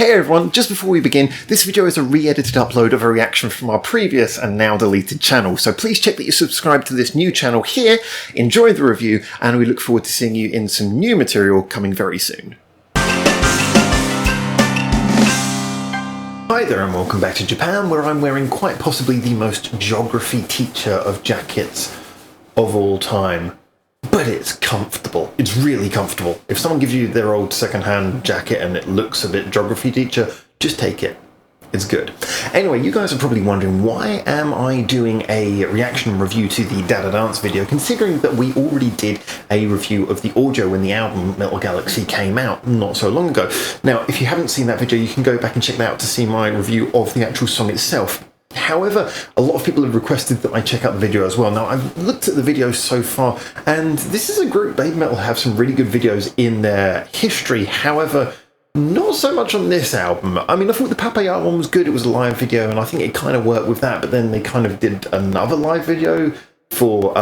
Hey everyone, just before we begin, this video is a re-edited upload of a reaction from our previous and now deleted channel, so please check that you subscribe to this new channel here, enjoy the review, and we look forward to seeing you in some new material coming very soon. Hi there and welcome back to Japan, where I'm wearing quite possibly the most geography teacher of jackets of all time. But it's comfortable. It's really comfortable. If someone gives you their old second-hand jacket and it looks a bit geography teacher, just take it. It's good. Anyway, you guys are probably wondering, why am I doing a reaction review to the Dada Dance video, considering that we already did a review of the audio when the album Metal Galaxy came out not so long ago. Now, if you haven't seen that video, you can go back and check that out to see my review of the actual song itself. However, a lot of people have requested that I check out the video as well. Now, I've looked at the videos so far, and this is a group, BABYMETAL, have some really good videos in their history. However, not so much on this album. I mean, I thought the Papaya one was good. It was a live video, and I think it kind of worked with that, but then they kind of did another live video for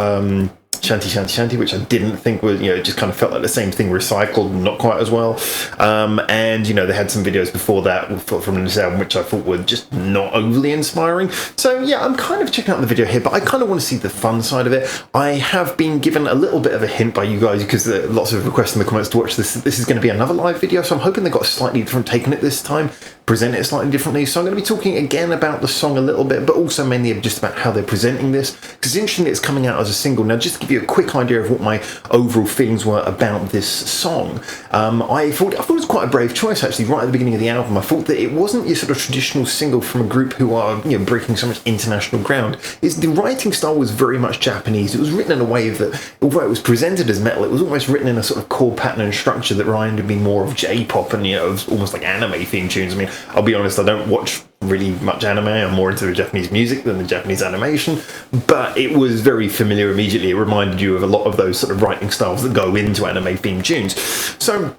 Shanty Shanty Shanty, which I didn't think was, it just kind of felt like the same thing recycled, not quite as well. And, they had some videos before that from this album, which I thought were just not overly inspiring. So, yeah, I'm kind of checking out the video here, but I kind of want to see the fun side of it. I have been given a little bit of a hint by you guys, because there are lots of requests in the comments to watch this. This is going to be another live video, so I'm hoping they got a slightly different take on it this time, present it slightly differently. So I'm going to be talking again about the song a little bit, but also mainly just about how they're presenting this, because it's interesting that it's coming out as a single. Now, just to give you a quick idea of what my overall feelings were about this song, I thought it was quite a brave choice, actually, right at the beginning of the album. I thought that it wasn't your sort of traditional single from a group who are, breaking so much international ground. The writing style was very much Japanese. It was written in a way that, although it was presented as metal, it was almost written in a sort of chord pattern and structure that reminded me more of J-pop and, almost like anime theme tunes. I mean, I'll be honest, I don't watch really much anime. I'm more into the Japanese music than the Japanese animation, but it was very familiar immediately. It reminded you of a lot of those sort of writing styles that go into anime theme tunes. So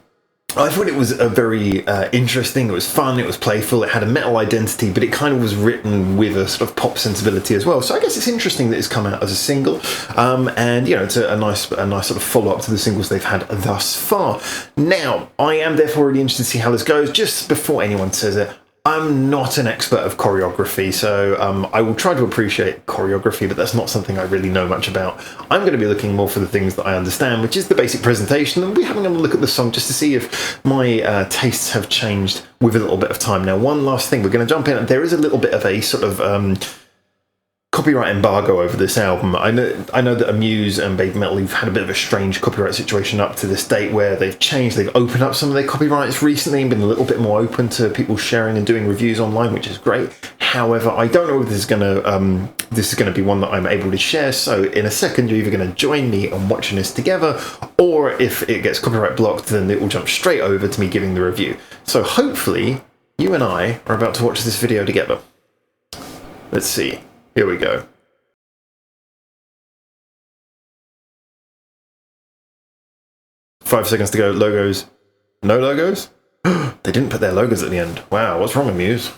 I thought it was a very interesting, it was fun, it was playful, it had a metal identity, but it kind of was written with a sort of pop sensibility as well. So I guess it's interesting that it's come out as a single, and it's a nice sort of follow-up to the singles they've had thus far. Now, I am therefore really interested to see how this goes. Just before anyone says it, I'm not an expert of choreography, so I will try to appreciate choreography, but that's not something I really know much about. I'm going to be looking more for the things that I understand, which is the basic presentation, and we're having a look at the song just to see if my tastes have changed with a little bit of time. Now, one last thing, we're going to jump in, and there is a little bit of a sort of copyright embargo over this album. I know that Amuse and BABYMETAL have had a bit of a strange copyright situation up to this date, where they've opened up some of their copyrights recently and been a little bit more open to people sharing and doing reviews online, which is great. However, I don't know if this is going to be one that I'm able to share. So in a second, you're either going to join me on watching this together, or if it gets copyright blocked, then it will jump straight over to me giving the review. So hopefully, you and I are about to watch this video together. Let's see. Here we go. Five seconds to go. Logos. No logos? They didn't put their logos at the end. Wow, what's wrong with Muse?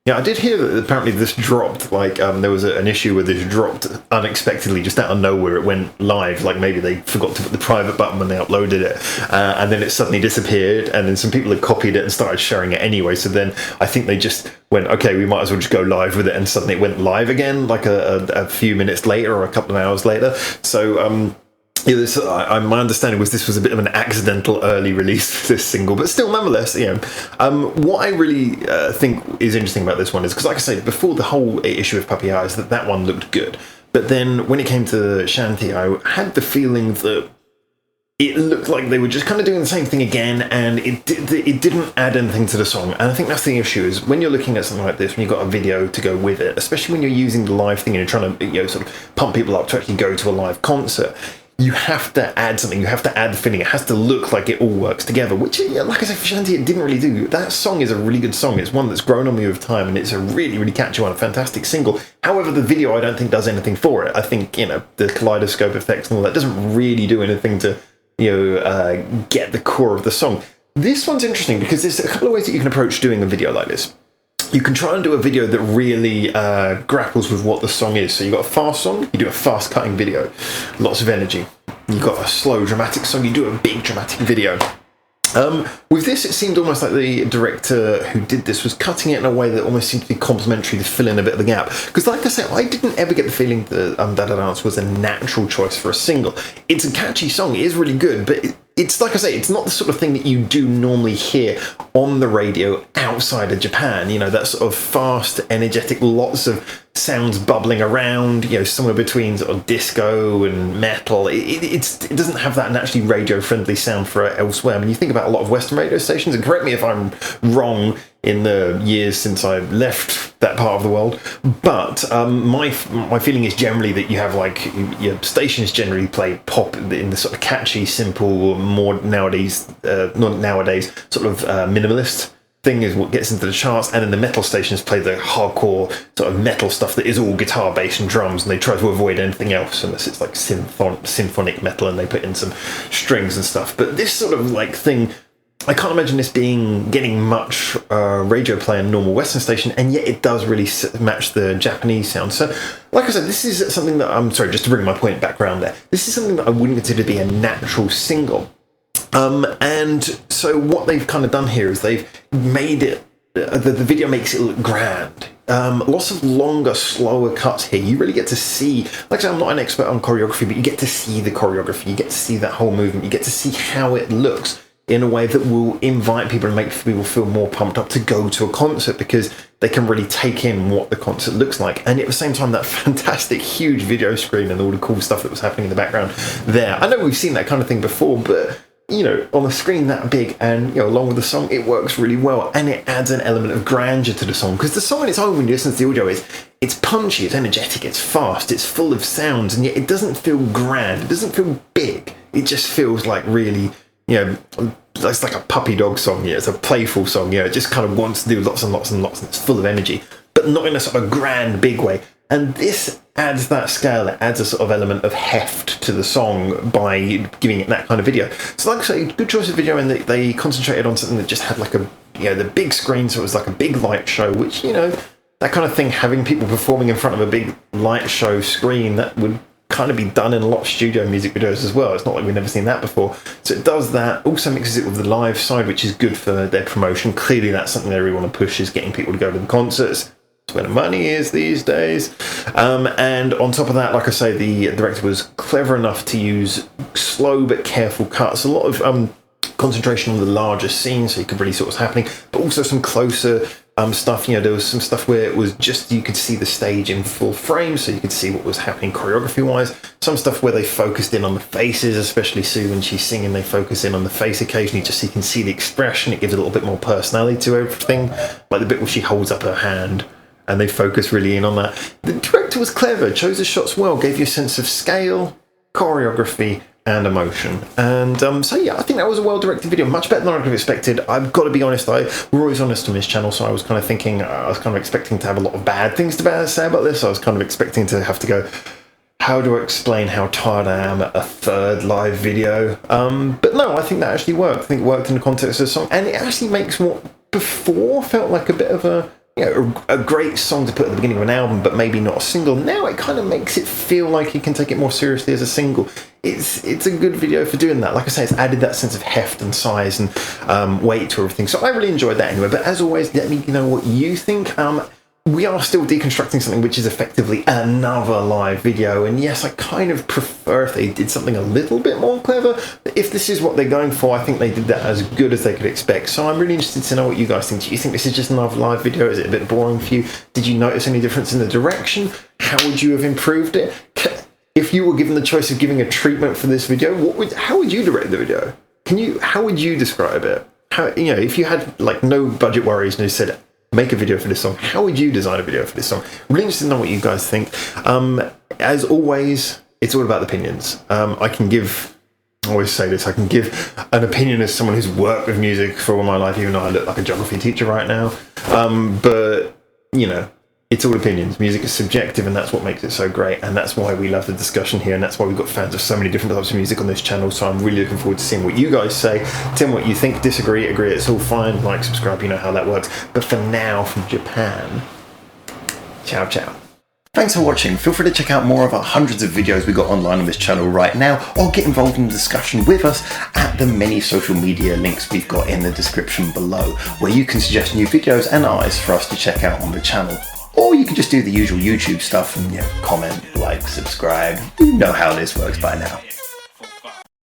Yeah, I did hear that apparently this dropped, there was an issue where this dropped unexpectedly, just out of nowhere. It went live, like maybe they forgot to put the private button when they uploaded it, and then it suddenly disappeared, and then some people had copied it and started sharing it anyway, so then I think they just went, okay, we might as well just go live with it, and suddenly it went live again, like a few minutes later, or a couple of hours later. So, my understanding was this was a bit of an accidental early release for this single, but still, nonetheless, what I really think is interesting about this one is, because like I said, before, the whole issue with Papaya is that one looked good, but then when it came to Shanty, I had the feeling that it looked like they were just kind of doing the same thing again, and it didn't add anything to the song. And I think that's the issue, is when you're looking at something like this, when you've got a video to go with it, especially when you're using the live thing and you're trying to sort of pump people up to actually go to a live concert, you have to add something, you have to add the feeling, it has to look like it all works together, which, like I said, for Shanty, it didn't really do. That song is a really good song, it's one that's grown on me with time, and it's a really, really catchy one, a fantastic single. However, the video, I don't think does anything for it. I think, the kaleidoscope effects and all that doesn't really do anything to, get the core of the song. This one's interesting because there's a couple of ways that you can approach doing a video like this. You can try and do a video that really grapples with what the song is. So you've got a fast song, you do a fast cutting video, lots of energy. You've got a slow dramatic song, you do a big dramatic video. With this, it seemed almost like the director who did this was cutting it in a way that almost seemed to be complementary to fill in a bit of the gap. Because, like I said, I didn't ever get the feeling that Da Da Dance was a natural choice for a single. It's a catchy song, it is really good, but it's like I say, it's not the sort of thing that you do normally hear on the radio outside of Japan. You know, that sort of fast, energetic, lots of sounds bubbling around, you know, somewhere between sort of disco and metal. It doesn't have that naturally radio-friendly sound for elsewhere. I mean, you think about a lot of Western radio stations, and correct me if I'm wrong in the years since I left that part of the world, but my feeling is generally that you have, like, your stations generally play pop in the sort of catchy, simple, more nowadays, not nowadays, sort of minimalist thing is what gets into the charts, and then the metal stations play the hardcore sort of metal stuff that is all guitar, bass and drums, and they try to avoid anything else unless it's like symphonic metal and they put in some strings and stuff. But this sort of like thing, I can't imagine this getting much radio play on a normal Western station, and yet it does really match the Japanese sound. So, like I said, this is something that, I'm sorry, just to bring my point back around there, this is something that I wouldn't consider to be a natural single. And so what they've kind of done here is they've made it, the video makes it look grand. Lots of longer, slower cuts here. You really get to see, like I said, I'm not an expert on choreography, but you get to see the choreography, you get to see that whole movement, you get to see how it looks in a way that will invite people and make people feel more pumped up to go to a concert, because they can really take in what the concert looks like. And at the same time, that fantastic, huge video screen and all the cool stuff that was happening in the background there. I know we've seen that kind of thing before, but you know, on a screen that big and, you know, along with the song, it works really well, and it adds an element of grandeur to the song, because the song on its own, when you listen to the audio, it's punchy, it's energetic, it's fast, it's full of sounds, and yet it doesn't feel grand, it doesn't feel big, it just feels like really, you know, it's like a puppy dog song, yeah, it's a playful song, yeah, it just kind of wants to do lots and lots and lots, and it's full of energy, but not in a sort of grand, big way. And this adds that scale, it adds a sort of element of heft to the song by giving it that kind of video. So like I say, good choice of video, and they concentrated on something that just had like a, you know, the big screen, so it was like a big light show, which, you know, that kind of thing, having people performing in front of a big light show screen, that would kind of be done in a lot of studio music videos as well. It's not like we've never seen that before. So it does that, also mixes it with the live side, which is good for their promotion. Clearly that's something they really want to push, is getting people to go to the concerts. Where the money is these days. And on top of that, like I say, the director was clever enough to use slow but careful cuts, a lot of concentration on the larger scenes so you could really see what's happening, but also some closer stuff. You know, there was some stuff where it was just, you could see the stage in full frame, so you could see what was happening choreography wise. Some stuff where they focused in on the faces, especially Sue when she's singing, they focus in on the face occasionally just so you can see the expression. It gives a little bit more personality to everything, like the bit where she holds up her hand, and they focus really in on that. The director was clever, chose the shots well, gave you a sense of scale, choreography, and emotion. And so yeah, I think that was a well-directed video, much better than I could have expected. I've got to be honest, we're always honest on this channel, so I was kind of thinking, I was kind of expecting to have a lot of bad things to say about this. I was kind of expecting to have to go, how do I explain how tired I am at a third live video? But no, I think that actually worked. I think it worked in the context of the song, and it actually makes what before felt like a bit of a, you know, a great song to put at the beginning of an album, but maybe not a single. Now it kind of makes it feel like you can take it more seriously as a single. It's a good video for doing that. Like I say, it's added that sense of heft and size and weight to everything. So I really enjoyed that anyway. But as always, let me know what you think. We are still deconstructing something which is effectively another live video, and yes, I kind of prefer if they did something a little bit more clever. But if this is what they're going for, I think they did that as good as they could expect. So I'm really interested to know what you guys think. Do you think this is just another live video? Is it a bit boring for you? Did you notice any difference in the direction? How would you have improved it? If you were given the choice of giving a treatment for this video, how would you direct the video? How would you describe it? You know, if you had like no budget worries and you said, make a video for this song, how would you design a video for this song? Really interested to know what you guys think. As always, it's all about opinions. I always say this, I can give an opinion as someone who's worked with music for all my life, even though I look like a geography teacher right now. But, you know, it's all opinions. Music is subjective, and that's what makes it so great, and that's why we love the discussion here, and that's why we've got fans of so many different types of music on this channel. So I'm really looking forward to seeing what you guys say. Tell me what you think, disagree, agree, it's all fine. Like, subscribe, you know how that works. But for now, from Japan, ciao ciao. Thanks for watching. Feel free to check out more of our hundreds of videos we got online on this channel right now, or get involved in the discussion with us at the many social media links we've got in the description below, where you can suggest new videos and artists for us to check out on the channel. Or you can just do the usual YouTube stuff and comment, like, subscribe. You know how this works by now.